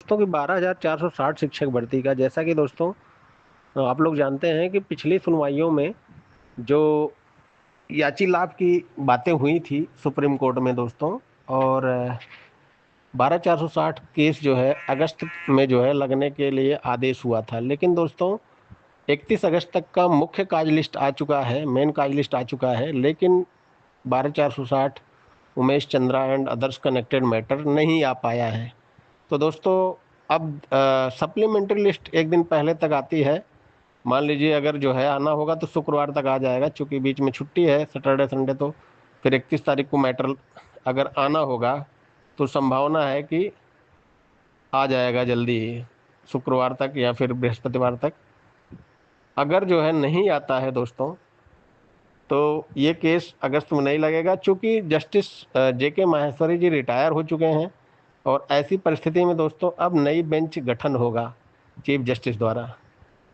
दोस्तों कि 12,460 शिक्षक भर्ती का, जैसा कि दोस्तों आप लोग जानते हैं कि पिछली सुनवाइयों में जो याची लाभ की बातें हुई थी सुप्रीम कोर्ट में दोस्तों, और 12,460 केस जो है अगस्त में जो है लगने के लिए आदेश हुआ था। लेकिन दोस्तों 31 अगस्त तक का मुख्य कार्य लिस्ट आ चुका है, मेन कार्य लिस्ट आ चुका है, लेकिन 12,460 Umesh Chandra and others connected matter नहीं आ पाया है। तो दोस्तों अब सप्लीमेंट्री लिस्ट एक दिन पहले तक आती है। मान लीजिए अगर जो है आना होगा तो शुक्रवार तक आ जाएगा, क्योंकि बीच में छुट्टी है सैटरडे संडे, तो फिर 31 तारीख को मैटर अगर आना होगा तो संभावना है कि आ जाएगा जल्दी ही, शुक्रवार तक या फिर बृहस्पतिवार तक। अगर जो है नहीं आता है दोस्तों तो ये केस अगस्त में नहीं लगेगा, क्योंकि जस्टिस जेके माहेश्वरी जी रिटायर हो चुके हैं। और ऐसी परिस्थिति में दोस्तों अब नई बेंच गठन होगा चीफ जस्टिस द्वारा।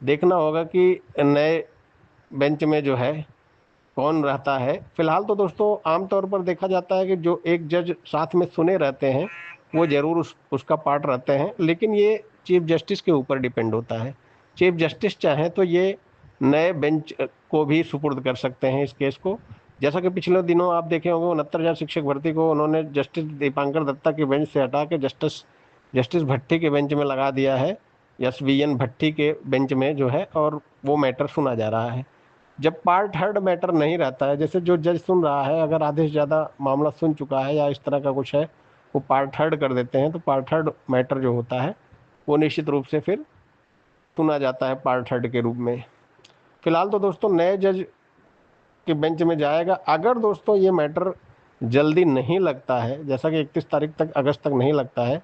देखना होगा कि नए बेंच में जो है कौन रहता है। फिलहाल तो दोस्तों आमतौर पर देखा जाता है कि जो एक जज साथ में सुने रहते हैं वो जरूर उसका पार्ट रहते हैं, लेकिन ये चीफ जस्टिस के ऊपर डिपेंड होता है। चीफ जस्टिस चाहें तो ये नए बेंच को भी सुपुर्द कर सकते हैं इस केस को। जैसा कि पिछले दिनों आप देखे होंगे 69,000 शिक्षक भर्ती को उन्होंने जस्टिस दीपांकर दत्ता की बेंच से हटा के जस्टिस जस्टिस भट्टी के बेंच में लगा दिया है, SVN भट्टी के बेंच में जो है, और वो मैटर सुना जा रहा है। जब पार्ट थर्ड मैटर नहीं रहता है, जैसे जो जज सुन रहा है अगर आधे से ज़्यादा मामला सुन चुका है या इस तरह का कुछ है, वो पार्ट थर्ड कर देते हैं, तो पार्ट थर्ड मैटर जो होता है वो निश्चित रूप से फिर सुना जाता है पार्ट थर्ड के रूप में। फिलहाल तो दोस्तों नए जज के बेंच में जाएगा। अगर दोस्तों ये मैटर जल्दी नहीं लगता है, जैसा कि 31 तारीख तक अगस्त तक नहीं लगता है,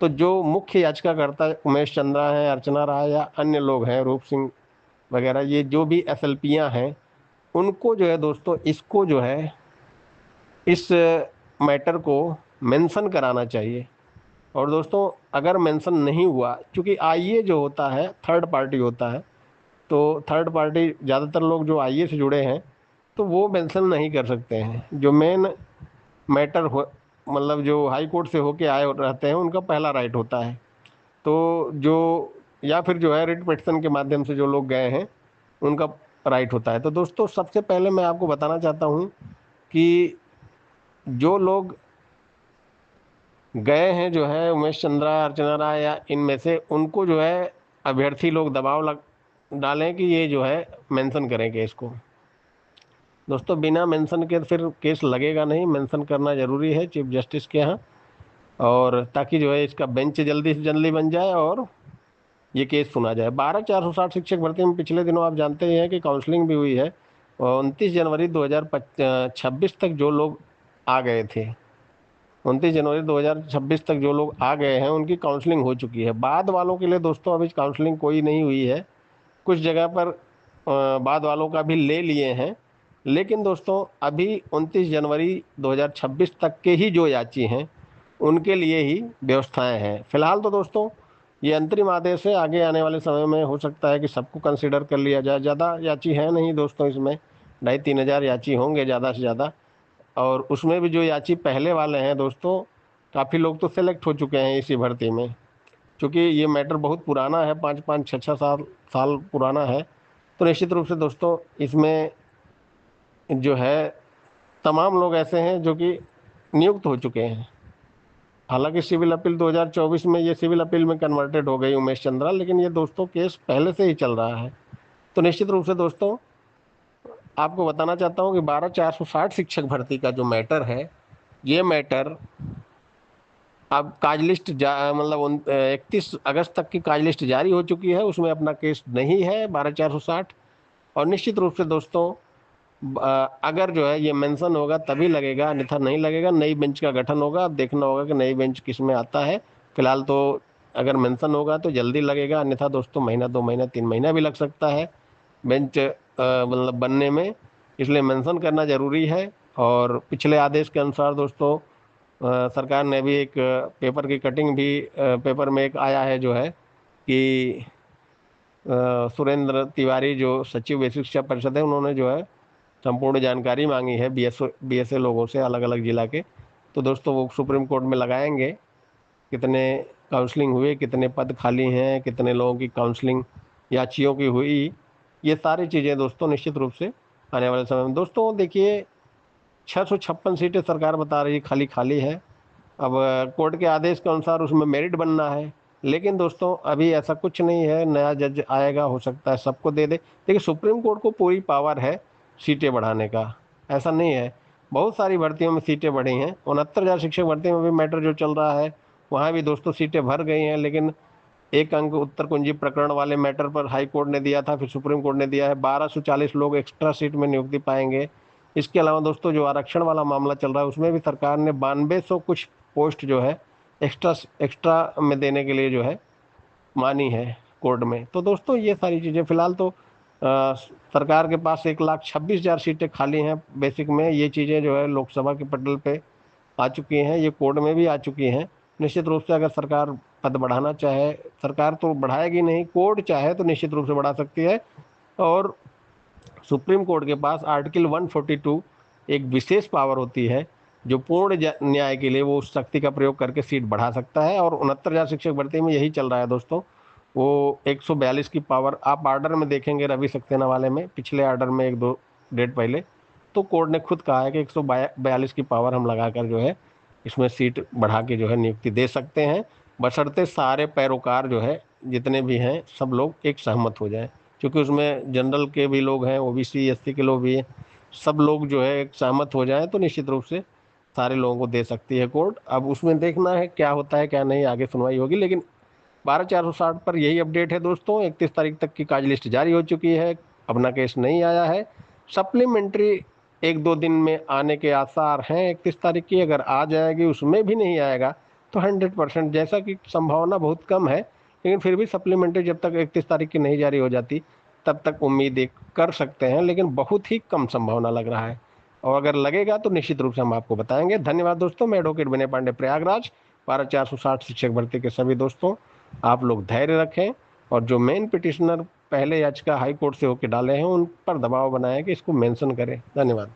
तो जो मुख्य याचिकाकर्ता उमेश चंद्रा है, अर्चना राय या अन्य लोग हैं, रूप सिंह वगैरह, ये जो भी SLPयाँ हैं, उनको जो है दोस्तों इसको जो है इस मैटर को मेंशन कराना चाहिए। और दोस्तों अगर मेंशन नहीं हुआ, क्योंकि आईए जो होता है थर्ड पार्टी होता है, तो थर्ड पार्टी ज़्यादातर लोग जो आईए से जुड़े हैं तो वो मेंशन नहीं कर सकते हैं। जो मेन मैटर हो, मतलब जो हाई कोर्ट से होके आए रहते हैं, उनका पहला राइट होता है। तो जो या फिर जो है रिट पिटिशन के माध्यम से जो लोग गए हैं उनका राइट होता है। तो दोस्तों सबसे पहले मैं आपको बताना चाहता हूँ कि जो लोग गए हैं जो है उमेश चंद्रा, अर्चना राय या इनमें से, उनको जो है अभ्यर्थी लोग दबाव लग डालें कि ये जो है मेंशन करें केस को। दोस्तों बिना मेंशन के फिर केस लगेगा नहीं, मेंशन करना जरूरी है चीफ जस्टिस के यहाँ, और ताकि जो है इसका बेंच जल्दी से जल्दी बन जाए और ये केस सुना जाए। 12,460 शिक्षक भर्ती में पिछले दिनों आप जानते ही हैं कि काउंसलिंग भी हुई है, और 29 जनवरी 2026 तक जो लोग आ गए थे, 29 जनवरी 2026 तक जो लोग आ गए हैं उनकी काउंसलिंग हो चुकी है। बाद वालों के लिए दोस्तों अभी काउंसलिंग कोई नहीं हुई है। कुछ जगह पर बाद वालों का भी ले लिए हैं, लेकिन दोस्तों अभी 29 जनवरी 2026 तक के ही जो याची हैं उनके लिए ही व्यवस्थाएं हैं। फिलहाल तो दोस्तों ये अंतरिम आदेश है, आगे आने वाले समय में हो सकता है कि सबको कंसिडर कर लिया जाए। ज़्यादा याची है नहीं दोस्तों इसमें, 2,500-3,000 याची होंगे ज़्यादा से ज़्यादा। और उसमें भी जो याची पहले वाले हैं दोस्तों, काफ़ी लोग तो सेलेक्ट हो चुके हैं इसी भर्ती में, क्योंकि ये मैटर बहुत पुराना है, 5-5 6-6 साल साल पुराना है। तो निश्चित रूप से दोस्तों इसमें जो है तमाम लोग ऐसे हैं जो कि नियुक्त हो चुके हैं। हालांकि सिविल अपील 2024 में ये सिविल अपील में कन्वर्टेड हो गई उमेश चंद्रा, लेकिन ये दोस्तों केस पहले से ही चल रहा है। तो निश्चित रूप से दोस्तों आपको बताना चाहता हूँ कि 12,460 शिक्षक भर्ती का जो मैटर है, ये मैटर अब काज लिस्ट मतलब 31 अगस्त तक की काज लिस्ट जारी हो चुकी है, उसमें अपना केस नहीं है 12,460। और निश्चित रूप से दोस्तों अगर जो है ये मेंशन होगा तभी लगेगा, अन्यथा नहीं लगेगा। नई बेंच का गठन होगा, अब देखना होगा कि नई बेंच किस में आता है। फिलहाल तो अगर मेंशन होगा तो जल्दी लगेगा, अन्यथा दोस्तों महीना 2 महीना 3 महीना भी लग सकता है बेंच मतलब बनने में। इसलिए मेंशन करना जरूरी है। और पिछले आदेश के अनुसार दोस्तों सरकार ने भी एक पेपर की कटिंग भी पेपर में एक आया है जो है कि सुरेंद्र तिवारी जो सचिव बेसिक शिक्षा परिषद है, उन्होंने जो है संपूर्ण जानकारी मांगी है BSA लोगों से अलग अलग जिला के। तो दोस्तों वो सुप्रीम कोर्ट में लगाएंगे कितने काउंसलिंग हुए, कितने पद खाली हैं, कितने लोगों की काउंसलिंग याचियों की हुई, ये सारी चीज़ें दोस्तों निश्चित रूप से आने वाले समय में। दोस्तों देखिए, 656 सीटें सरकार बता रही है खाली खाली है। अब कोर्ट के आदेश के अनुसार उसमें मेरिट बनना है, लेकिन दोस्तों अभी ऐसा कुछ नहीं है। नया जज आएगा, हो सकता है सबको दे दे। देखिए, सुप्रीम कोर्ट को पूरी पावर है सीटें बढ़ाने का, ऐसा नहीं है। बहुत सारी भर्तियों में सीटें बढ़ी हैं। 69,000 शिक्षक भर्ती में भी मैटर जो चल रहा है, वहाँ भी दोस्तों सीटें भर गई हैं, लेकिन एक अंक उत्तर कुंजी प्रकरण वाले मैटर पर हाई कोर्ट ने दिया था, फिर सुप्रीम कोर्ट ने दिया है। 1240 लोग एक्स्ट्रा सीट में नियुक्ति पाएंगे। इसके अलावा दोस्तों जो आरक्षण वाला मामला चल रहा है, उसमें भी सरकार ने 9200 कुछ पोस्ट जो है एक्स्ट्रा एक्स्ट्रा में देने के लिए जो है मानी है कोर्ट में। तो दोस्तों ये सारी चीज़ें फिलहाल तो सरकार के पास 1,26,000 सीटें खाली हैं बेसिक में। ये चीज़ें जो है लोकसभा के पटल पे आ चुकी हैं, ये कोर्ट में भी आ चुकी हैं। निश्चित रूप से अगर सरकार पद बढ़ाना चाहे, सरकार तो बढ़ाएगी नहीं, कोर्ट चाहे तो निश्चित रूप से बढ़ा सकती है। और सुप्रीम कोर्ट के पास आर्टिकल 142 एक विशेष पावर होती है, जो पूर्ण न्याय के लिए वो उस शक्ति का प्रयोग करके सीट बढ़ा सकता है। और 69,000 शिक्षक भर्ती में यही चल रहा है दोस्तों। वो 142 की पावर आप आर्डर में देखेंगे, रवि सक्सेना वाले में, पिछले आर्डर में एक दो डेट पहले, तो कोर्ट ने खुद कहा है कि 142 की पावर हम लगाकर जो है इसमें सीट बढ़ा के जो है नियुक्ति दे सकते हैं, बशर्ते सारे पैरोकार जो है जितने भी हैं सब लोग एक सहमत हो जाएं। क्योंकि उसमें जनरल के भी लोग हैं, ओबीसी एससी के लोग भी हैं, सब लोग जो है एक सहमत हो जाएं तो निश्चित रूप से सारे लोगों को दे सकती है कोर्ट। अब उसमें देखना है क्या होता है क्या नहीं, आगे सुनवाई होगी। लेकिन 12,460 पर यही अपडेट है दोस्तों। 31 तारीख तक की काज लिस्ट जारी हो चुकी है, अपना केस नहीं आया है। सप्लीमेंट्री एक दो दिन में आने के आसार हैं 31 तारीख की। अगर आ जाएगी, उसमें भी नहीं आएगा तो 100%, जैसा कि संभावना बहुत कम है, लेकिन फिर भी सप्लीमेंट्री जब तक 31 तारीख की नहीं जारी हो जाती तब तक उम्मीद एक कर सकते हैं, लेकिन बहुत ही कम संभावना लग रहा है। और अगर लगेगा तो निश्चित रूप से हम आपको बताएंगे। धन्यवाद दोस्तों। मैं एडवोकेट विनय पांडे, प्रयागराज। 12,460 शिक्षक भर्ती के सभी दोस्तों, आप लोग धैर्य रखें और जो मेन पिटिशनर पहले याचिका हाई कोर्ट से होकर डाले हैं उन पर दबाव बनाएं कि इसको मेंशन करें। धन्यवाद।